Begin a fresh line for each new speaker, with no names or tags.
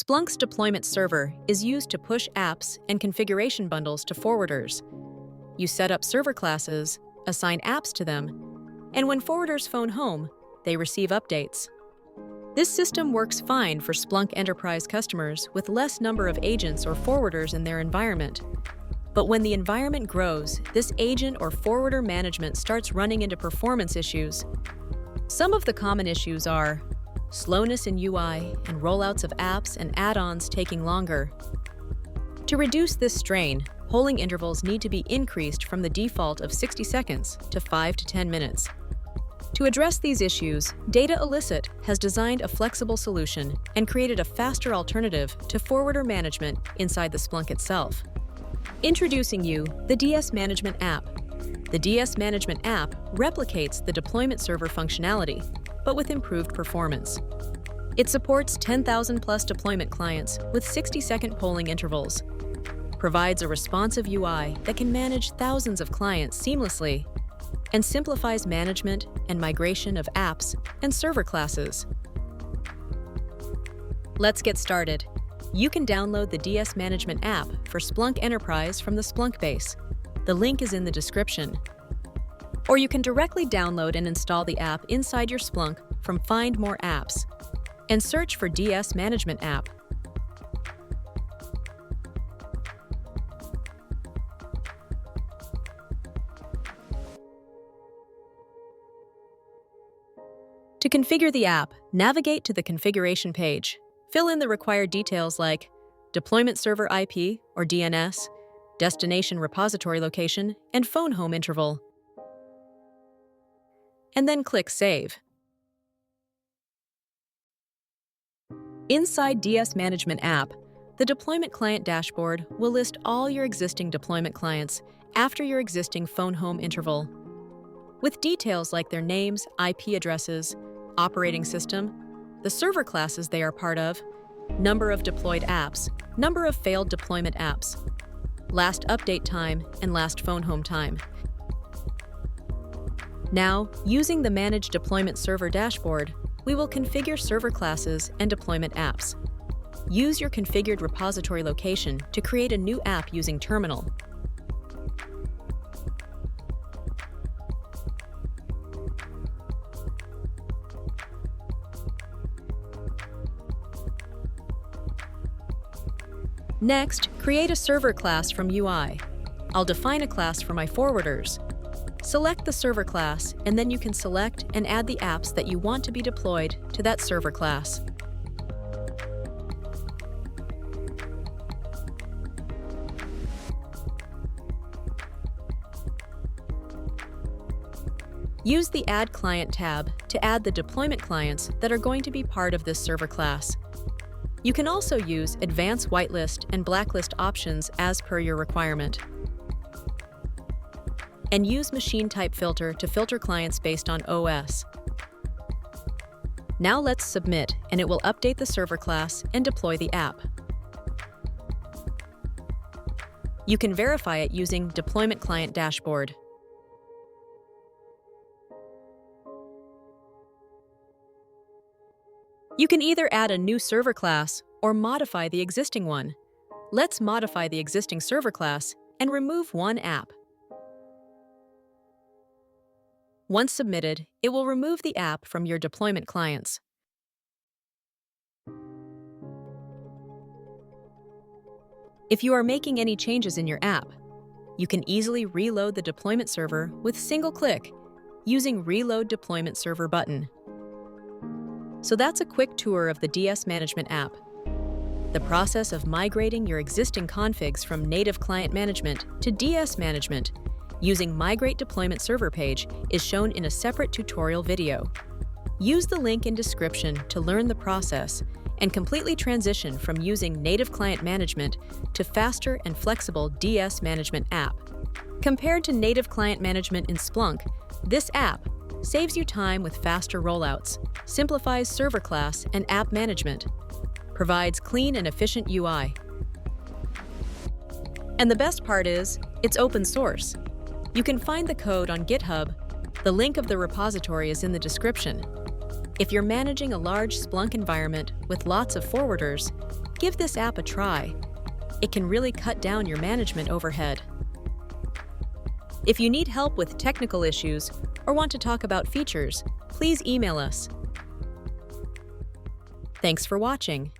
Splunk's deployment server is used to push apps and configuration bundles to forwarders. You set up server classes, assign apps to them, and when forwarders phone home, they receive updates. This system works fine for Splunk Enterprise customers with less number of agents or forwarders in their environment. But when the environment grows, this agent or forwarder management starts running into performance issues. Some of the common issues are slowness in UI and rollouts of apps and add-ons taking longer. To reduce this strain, polling intervals need to be increased from the default of 60 seconds to 5 to 10 minutes. To address these issues, Elicit has designed a flexible solution and created a faster alternative to forwarder management inside the Splunk itself. Introducing you the DS Management app. The DS Management app replicates the deployment server functionality, but with improved performance. It supports 10,000 plus deployment clients with 60-second polling intervals, provides a responsive UI that can manage thousands of clients seamlessly, and simplifies management and migration of apps and server classes. Let's get started. You can download the DS Management app for Splunk Enterprise from the Splunk base. The link is in the description. Or you can directly download and install the app inside your Splunk from Find More Apps and search for DS Management app. To configure the app, navigate to the configuration page. Fill in the required details like deployment server IP or DNS, destination repository location, and phone home interval. And then click Save. Inside DS Management app, the Deployment Client dashboard will list all your existing deployment clients after your existing phone home interval, with details like their names, IP addresses, operating system, the server classes they are part of, number of deployed apps, number of failed deployment apps, last update time, and last phone home time. Now, using the Manage Deployment Server dashboard, we will configure server classes and deployment apps. Use your configured repository location to create a new app using Terminal. Next, create a server class from UI. I'll define a class for my forwarders. Select the server class, and then you can select and add the apps that you want to be deployed to that server class. Use the Add Client tab to add the deployment clients that are going to be part of this server class. You can also use advanced whitelist and blacklist options as per your requirement. And use machine type filter to filter clients based on OS. Now let's submit, and it will update the server class and deploy the app. You can verify it using Deployment Client dashboard. You can either add a new server class or modify the existing one. Let's modify the existing server class and remove one app. Once submitted, it will remove the app from your deployment clients. If you are making any changes in your app, you can easily reload the deployment server with single click using Reload Deployment Server button. So that's a quick tour of the DS Management app. The process of migrating your existing configs from native client management to DS Management using Migrate Deployment Server page is shown in a separate tutorial video. Use the link in description to learn the process and completely transition from using native client management to faster and flexible DS Management app. Compared to native client management in Splunk, this app saves you time with faster rollouts, simplifies server class and app management, provides clean and efficient UI. And the best part is, it's open source. You can find the code on GitHub. The link of the repository is in the description. If you're managing a large Splunk environment with lots of forwarders, Give this app a try. It can really cut down your management overhead. If you need help with technical issues or want to talk about features, please email us. Thanks for watching.